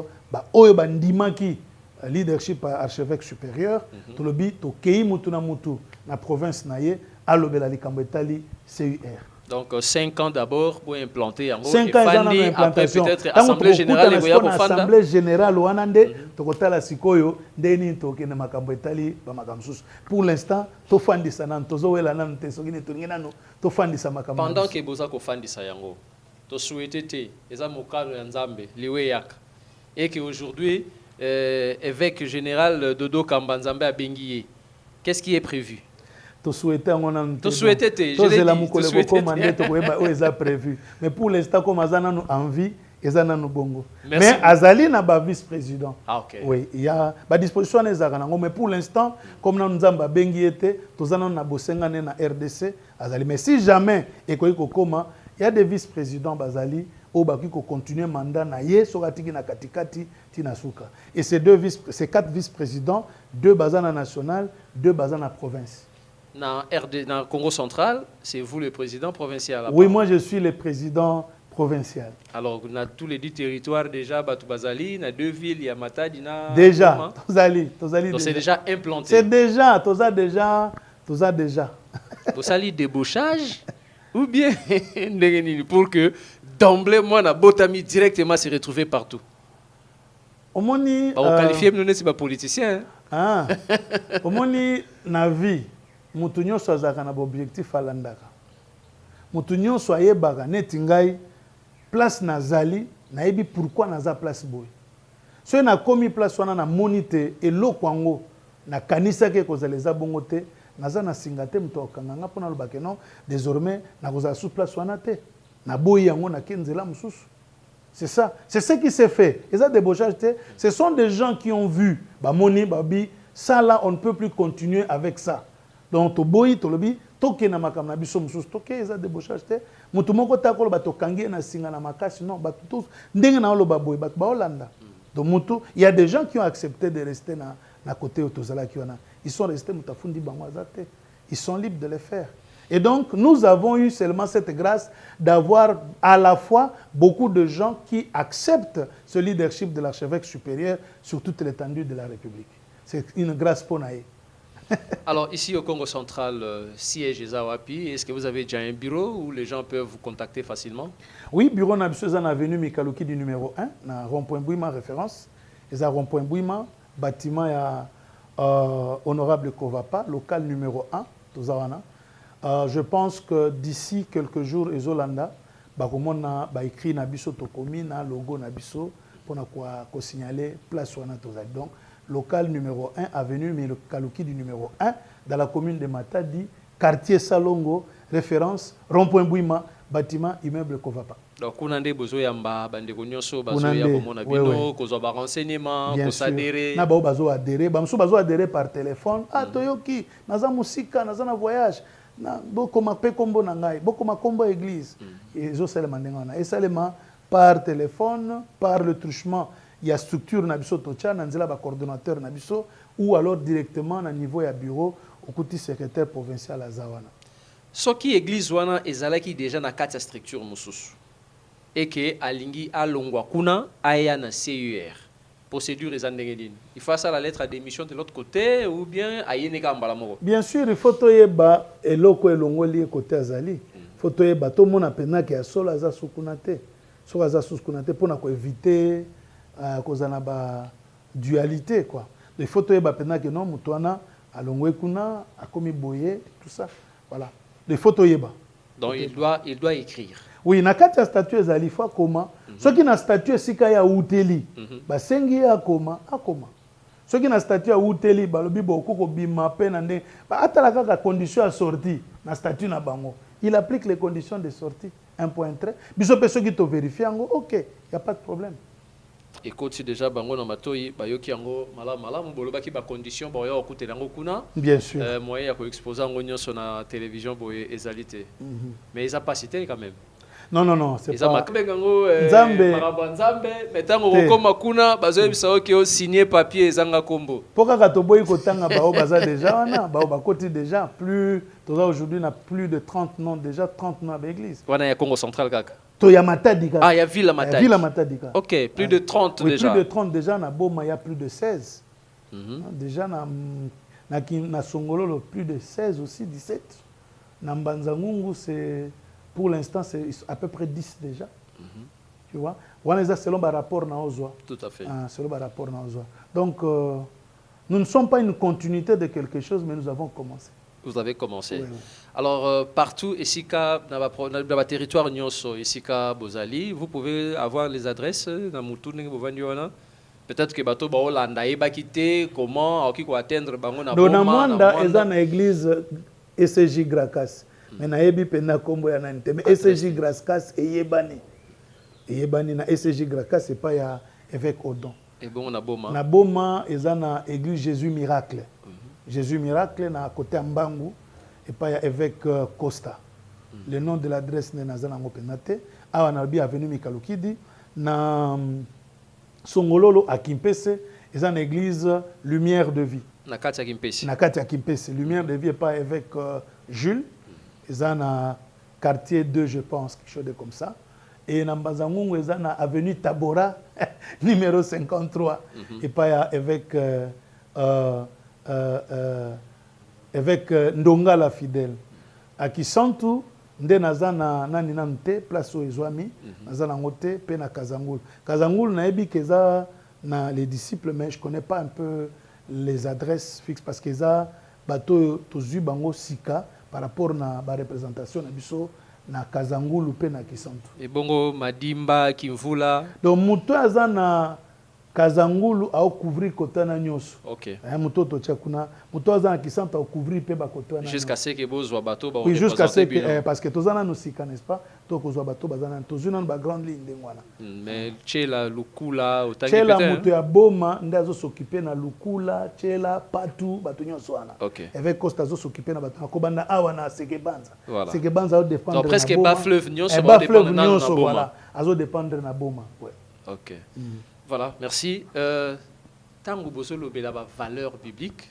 Speaker 2: Oyo Bandimaki, leadership archevêque supérieur, to lobi to kei mutu na mutu na province naye alobela likambo etali CUR.
Speaker 1: Donc 5 ans d'abord pour implanter en
Speaker 2: 5 ans
Speaker 1: après peut-être assemblée générale et
Speaker 2: assemblée générale wanande to kotala sikoyo ndeni to kene makambo etali ba makamsusu. Pour l'instant to fandisa nan tozo wela nan te sokini to ngena to fandisa makambo.
Speaker 1: Pendant que boza ko fandisa yango to souhaiter te eza mokalo ya Nzambe liwe yak et que aujourd'hui évêque général Dodo Kambanzambe à Benguié. Qu'est-ce qui est prévu?
Speaker 2: Tu souhaitais prévu. Mais pour l'instant, comme Azana nous envie, Azana nous bongo. Mais Azali n'a pas vice-président.
Speaker 1: Ah, ok.
Speaker 2: Oui, il y a des dispositions. Mais pour l'instant, comme nous avons Benguié, nous avons bossé na RDC. Azali. Mais si jamais, et Il y a des vice-présidents Bazali au baki ko continuer mandat na ye soratiki na katikati tinasuka. Et ces 4 vice-présidents, 2 bazana national, 2 bazana province.
Speaker 1: Dans le Congo central, c'est vous le président provincial.
Speaker 2: Oui, moi je suis le président provincial.
Speaker 1: Alors, on a tous les 10 territoires déjà, Batou Bazali, on a 2 villes, il y a Matadi,
Speaker 2: déjà, Tozali.
Speaker 1: Donc c'est déjà implanté.
Speaker 2: C'est déjà, Toza déjà.
Speaker 1: Tozali débauchage ou bien pour que d'emblée, moi, na Botami directement se retrouver partout.
Speaker 2: Omoni.
Speaker 1: On qualifie nous c'est pas politicien.
Speaker 2: Ah. Omoni na vie. Mutunyo swazaka na objectif alandaka. Mutunyo soye baga netingai place nazali na ebi pourquoi naza place boy. So na komi place wana na monite eloko yango na kanisa ke kozaleza bongo te naza na singate mto okanganga pona lobake non désormais na kozala sous place wana te na boyi yango na kenzela mususu. C'est ça, c'est ce qui s'est fait. Et ça débauchage, ce sont des gens qui ont vu ba moni babi ça là on ne peut plus continuer avec ça. Donc to boyi to lobi toke na makam na biso mususu toke eza débauchage te mutu moko takolo bato kangi na singa na makasi non bato tous ndenge na loba boyi bato ba Hollanda. Donc mutu il y a des gens qui ont accepté de rester na côté otozala ki wana ils sont restés mutafundi bango azate ils sont libres de le faire. Et donc, nous avons eu seulement cette grâce d'avoir à la fois beaucoup de gens qui acceptent ce leadership de l'archevêque supérieur sur toute l'étendue de la République. C'est une grâce pour nous.
Speaker 1: Alors, ici au Congo central, siège Ezawapi, est-ce que vous avez déjà un bureau où les gens peuvent vous contacter facilement?
Speaker 2: Oui, bureau Nabissoza na avenue Mikaluki du numéro 1, na rond-point Bouima référence. Et ça rond-point Bouima, bâtiment ya honorable Kovapa, local numéro 1, Tozawana. Je pense que d'ici quelques jours, les Hollandais va écrire Nabiso Tokomi, na logo Nabiso, pour signaler place Wana Tozali. Donc, local numéro 1, avenue Kaluki du numéro 1, dans la commune de Matadi, quartier Salongo, référence, rond-point Bouima, bâtiment, immeuble Kovapa.
Speaker 1: Donc, on a des besoins yamba, bande konyoso, bazo ya komona bino, kozo ba renseignement, ko s'adhérer.
Speaker 2: Na ba bazo adhérer, bamso bazo adhérer par téléphone. Ah toyoki, naza musika, naza na voyage. Na bokoma pe kombo na ngai, bokoma kombo église. Et zo seulement ndengana. Et seulement par téléphone, par le truchement, il y a structure na biso tocha na nzela ba coordonnateur na biso ou alors directement na niveau ya bureau au côté secrétaire provincial à Zawana.
Speaker 1: Ce qui église wana ezalaki déjà na kati structure mususu. Et que alingi alongwa kuna aya na CUR. Procédure ezandengedine. Il faut ça la lettre à démission de l'autre côté ou bien ayeneka mbala moko.
Speaker 2: Bien sûr, il faut toyeba eloko elongoli côté azali. Faut toyeba to mona pena ke asola aza sukunate. So aza sukunate pona ko éviter kozana ba dualité quoi. Il faut toyeba pena ke non mutwana alongwe kuna akomi boye tout ça. Voilà. Il faut toyeba.
Speaker 1: Donc il doit écrire.
Speaker 2: Oui, na kati ya statut ezali fois koma. Soki na statut esika ya uteli, basengi ya akoma. Soki na statut ya uteli balobi bokoko bima pe na ndenge ba atala kaka condition ya sortie na statut na bango. Il applique les conditions de sortie. Un point très. Biso pe soki to vérifier ngo, OK, il y a pas de problème.
Speaker 1: Et quand déjà bango na matoyi bayoki yango malamu bolobaki ba condition ba yo okutela ngo kuna.
Speaker 2: Bien sûr.
Speaker 1: Moyen ya ko exposer ngo nyonso na télévision boye ezalité. Mais ils a pas cité quand même.
Speaker 2: Non, c'est pas.
Speaker 1: Nzambe. Mais tango koma kuna bazo bisawo ki o signer papier ezanga kombo.
Speaker 2: Pourquoi ka to boyi ko tanga ba o baza déjà wana, ba o ba koti déjà plus aujourd'hui na plus de 30 noms déjà 30 noms à l'église.
Speaker 1: Wana ya Congo central kaka.
Speaker 2: To ya Matadi kaka.
Speaker 1: Ah, ya Ville Matadi.
Speaker 2: Ville Matadi kaka.
Speaker 1: OK, plus de 30
Speaker 2: oui,
Speaker 1: déjà.
Speaker 2: Plus de 30 déjà na Boma il y a plus de 16. Déjà na Songololo plus de 16 aussi 17. Na Mbanzangungu c'est pour l'instant, c'est à peu près 10 déjà. Tu vois? Selon le rapport na Ozwa.
Speaker 1: Tout à fait.
Speaker 2: Selon le rapport na Ozwa. Donc, nous ne sommes pas une continuité de quelque chose, mais nous avons commencé.
Speaker 1: Vous avez commencé.
Speaker 2: Oui.
Speaker 1: Alors, partout, ici, dans le territoire Nyonso, ici, Bozali, vous pouvez avoir les adresses dans Moutoune, peut-être que bateau ba Hollanda eba quitté comment qui ko atteindre bango na
Speaker 2: Boma. Mwanda eza na église ECJ Grakas. Mais na yebi pena kombo ya nante mais ECJ Grakas eyebani na ECJ Grakas c'est pas ya évêque Odon.
Speaker 1: Et bon na Boma.
Speaker 2: Na Boma eza na église Jésus Miracle. Jésus Miracle na côté Mbangu et pas ya évêque Costa. le nom de l'adresse n'est nazana ngopenate awa na bi avenue Mikalokidi na Songololo à Kimpese et une église Lumière de Vie.
Speaker 1: Nakati ya Kimpese.
Speaker 2: Nakati ya Kimpese. Lumière de Vie est pas avec Jules. Ils ont un quartier 2, je pense, quelque chose de comme ça. Et dans Bazangungu, ils ont une avenue Tabora, numéro 53. Et pas avec Ndonga la fidèle. À Kisantu, nde nazana nani namte place au ezwami nazana ngote pe na Kazangul. Kazangul na ebi keza na les disciples mais je connais pas un peu les adresses fixes parce que ça bateau tozu bango sika par rapport na ba représentation na biso na Kazangul pe na Kisantu.
Speaker 1: Et bongo Madimba Kimvula.
Speaker 2: Donc muto azana Kazangulu au couvrir kotana nyoso.
Speaker 1: OK.
Speaker 2: Mutoto tchakuna muto azana Kisantu au couvrir pe ba kotana.
Speaker 1: Jusqu'à ce que bozwa bateau ba.
Speaker 2: Oui, jusqu'à ce que parce que tozana no sika n'est-ce pas? To kozwa bateau bazana tozuna ba grande ligne ndengwana.
Speaker 1: Mais chela lukula utangi
Speaker 2: peut-être. Chela muto ya boma ndazo s'occuper na lukula, chela patu bato nyoso wana.
Speaker 1: OK.
Speaker 2: Avec Costa zo s'occuper na bato kobanda awa na Sekebanza.
Speaker 1: Voilà.
Speaker 2: Sekebanza au dépendre.
Speaker 1: Donc presque bas fleuve nyoso
Speaker 2: ba dépendre na boma. Voilà. Azo dépendre na boma. Ouais.
Speaker 1: OK. Voilà, merci. Tango bosolo bela ba valeur biblique.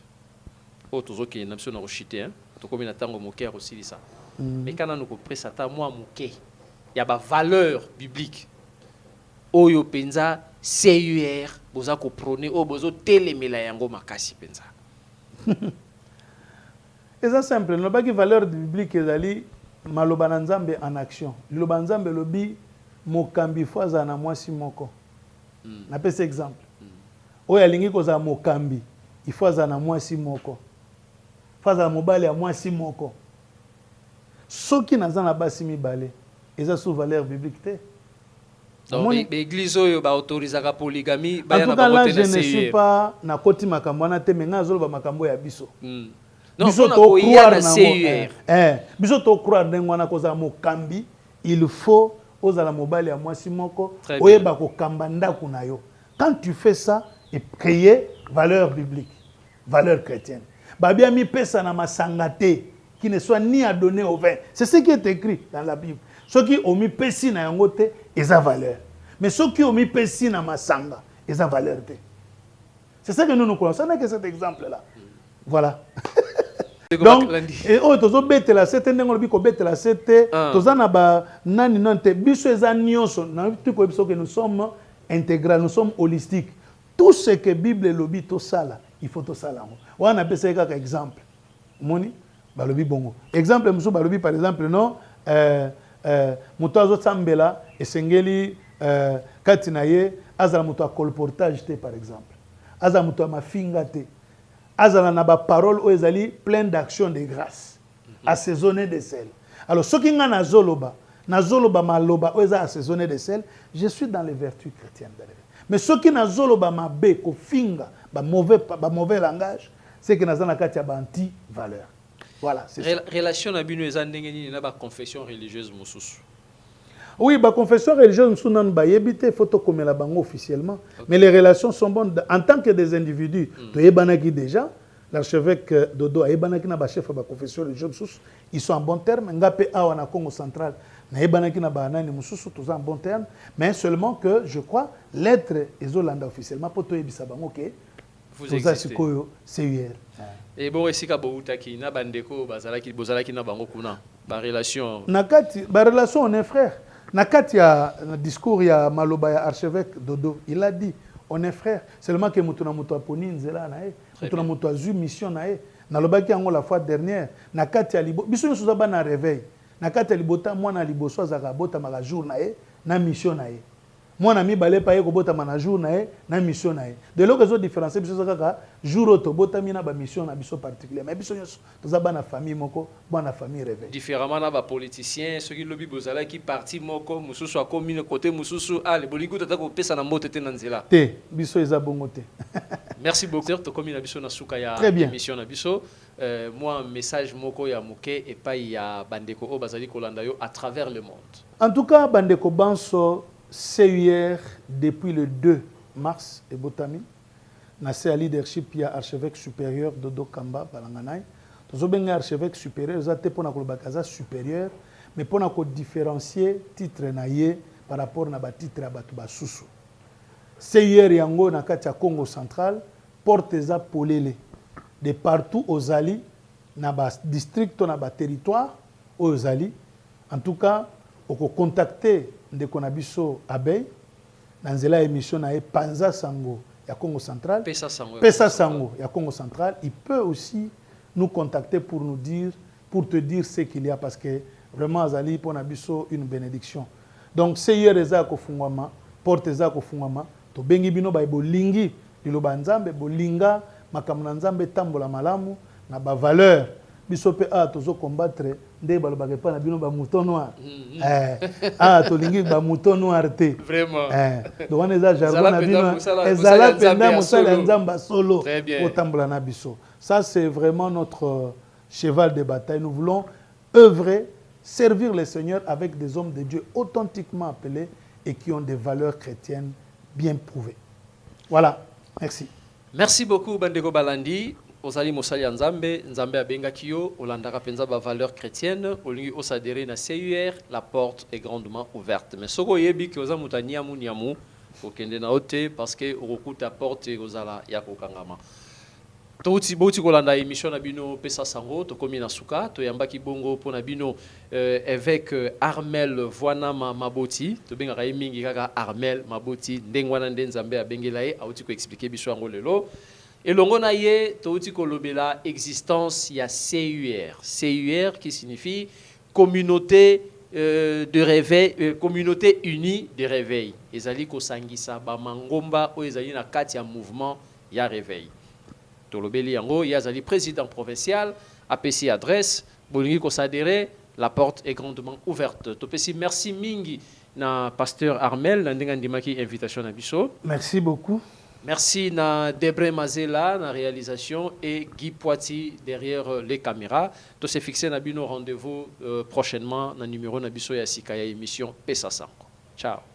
Speaker 1: Otozo ki na biso na rochité hein. To komi na tango moké aussi ça. Mais quand on nous presse ta moi moké. Il y a ba valeur biblique. Oyo penza CUR boza ko prôner o bozo telemela yango makasi penza.
Speaker 2: Et ça simple, no baki valeur biblique ezali maloba na Nzambe en action. Loba Nzambe lobi mokambi fois na mwasi moko. Na pese exemple. Oyo alingi koza mokambi, il faut azana mwasi moko. Faza mobali ya mwasi moko. Soki nazana basi mibale, eza sous valeur biblique te.
Speaker 1: Donc l'église oyo ba autoriser la polygamie ba
Speaker 2: ya na ba je ne suis pas na koti makambo na te menga zolo ba makambo ya biso.
Speaker 1: Non, biso to croire na
Speaker 2: CUR. Biso to croire ndengwana koza mokambi, il faut ozala mobali ya mwasi moko oyeba ko kamba ndaku na yo. Quand tu fais ça et créer valeur biblique, valeur chrétienne. Babia mi pesa na masangate qui ne soit ni à donner au vin. C'est ce qui est écrit dans la Bible. Ceux qui ont mis pesi na yangote, ils ont valeur. Mais ceux qui ont mis pesi na masanga, ils ont valeur. C'est ça que nous connaissons. Ce n'est que cet exemple-là. Voilà. Donc, et oh, tozo bete la sete nengo biko bete la sete, tozana ba nani nante biso eza nyonso, na tuko biso que nous sommes intégrés, nous sommes holistiques. Tout ce que Bible lobi to sala, il faut to sala. On appelle ça comme exemple. Moni balobi bongo. Exemple muso balobi par exemple non muto azo tsambela esengeli kati na ye azala muto a colportage te par exemple. Azala muto a mafinga te. Azala na ba parole o ezali plein d'action de grâce, assaisonné de sel. Alors ce qui nga na zoloba maloba o eza assaisonné de sel, je suis dans les vertus chrétiennes. Mais ce qui na zoloba mabe ko finga ba mauvais langage, c'est que na kati ya ba anti valeur. Voilà, c'est ça.
Speaker 1: Relation na bino eza ndenge nini na ba confession religieuse mosusu.
Speaker 2: Oui, la confession religieuse, nous n'avons pas évité, il faut comme la banque officiellement. Okay. Mais les relations sont bonnes. En tant que des individus, déjà, l'archevêque Dodo, chef de la confession religieuse, ils sont en bon terme. Ngapé Awana Congo central, tous en bon terme. Mais seulement que, je crois, l'être Ezolanda officiellement, pour tout Ebisabango, ok,
Speaker 1: vous existez.
Speaker 2: CUR.
Speaker 1: Et bon, ici, Kaboutaki, na bandeko, bozalaki na bango kuna, ba relation.
Speaker 2: Nakati, ba relation, on est frères. Nakati ya discours ya maloba ya archevêque Dodo, il a dit on est frères. Seulement que mutuna mutu aponi nzela na e, mutuna mutu azu mission na e. Nalobaki yango la fois dernière, nakati ya libo, biso nyoso za bana réveil. Nakati ya libota mwana liboso azaka bota maka jour na e, na mission na e. Mwana mibale pa ye ko bota mana jour na e, na mission na e. De lo kezo différencier biso zaka jour auto bota mina ba mission na biso particulier. Mais biso nyoso toza bana famille moko, bana famille réveil.
Speaker 1: Différemment na ba politiciens, ceux qui lobby bozala qui parti moko, mususu a commune côté mususu a le bolingo tata ko pesa na mbote te na nzela.
Speaker 2: Te, biso eza bongo te.
Speaker 1: Merci beaucoup. To komi na biso na suka ya émission na biso. Moi un message moko ya moké et pas ya bandeko o bazali kolanda yo à travers le monde.
Speaker 2: En tout cas, bandeko banso CUR depuis le 2 mars et Botami. Na CA leadership ya archevêque supérieur Dodo Kamba Balanganay. Tozo benga archevêque supérieur za te pona kolobakaza supérieur mais pour nous différencier titre naie par rapport à titre à batuba susu. CIR yango na kati ya Congo central porte za polele de partout aux alliés na ba district na ba territoire aux alliés. En tout cas, on peut contacter ndeko na biso Abey dans la émission na Panza Sango ya Congo central.
Speaker 1: Pesa
Speaker 2: Sango ya Congo central, il peut aussi nous contacter pour nous dire, pour te dire ce qu'il y a, parce que vraiment azali pour nabiso une bénédiction. Donc CIR eza ko fungwama, porte eza ko fungwama, to bengi bino ba bolingi liloba nzambe bolinga makamna nzambe tambola malamu na ba valeur biso pe tozo combattre nde balobaka pa na bino ba mouton noir. To lingi ba mouton noir te.
Speaker 1: Vraiment.
Speaker 2: Donc on eza jargon na bino ezala penda musala nzamba solo
Speaker 1: au
Speaker 2: tambola na biso. Ça c'est vraiment notre cheval de bataille. Nous voulons œuvrer, servir le Seigneur avec des hommes de Dieu authentiquement appelés et qui ont des valeurs chrétiennes bien prouvées. Voilà. Merci.
Speaker 1: Merci beaucoup Bandeko Balandi. Ozali mosali ya Nzambe, Nzambe abengaki yo, olandaka penza ba valeur chrétienne, olingi osadere na CUR, la porte est grandement ouverte. Mais soko yebi ki oza muta niamu, okende na ote parce que okuta porte ozala ya kokangama. Touti boti kolanda émission na bino Pesa Sango, to komi na suka, to yambaki bongo pona bino évêque Armel Voanama Maboti, to benga mingi kaka Armel Maboti, ndengwana nde Nzambe abengela ye, auti ko expliquer biso yango lelo. Et l'on a eu la existence, il y a CUR. CUR qui signifie communauté de réveil, communauté unie de réveil. Ezali ko sangisa ba mangomba o ezali na kati ya mouvement ya réveil. Tolobeli yango ya ezali président provincial, APC adresse, bolingi ko sadere, la porte est grandement ouverte. Topesi merci mingi na pasteur Armel na ndenga ndimaki invitation na biso.
Speaker 2: Merci beaucoup.
Speaker 1: Merci na Debre Mazela na réalisation et Guy Poiti derrière les caméras. Tout s'est fixé na bino rendez-vous prochainement na numéro na biso ya sika ya émission Pesa Sango. Ciao.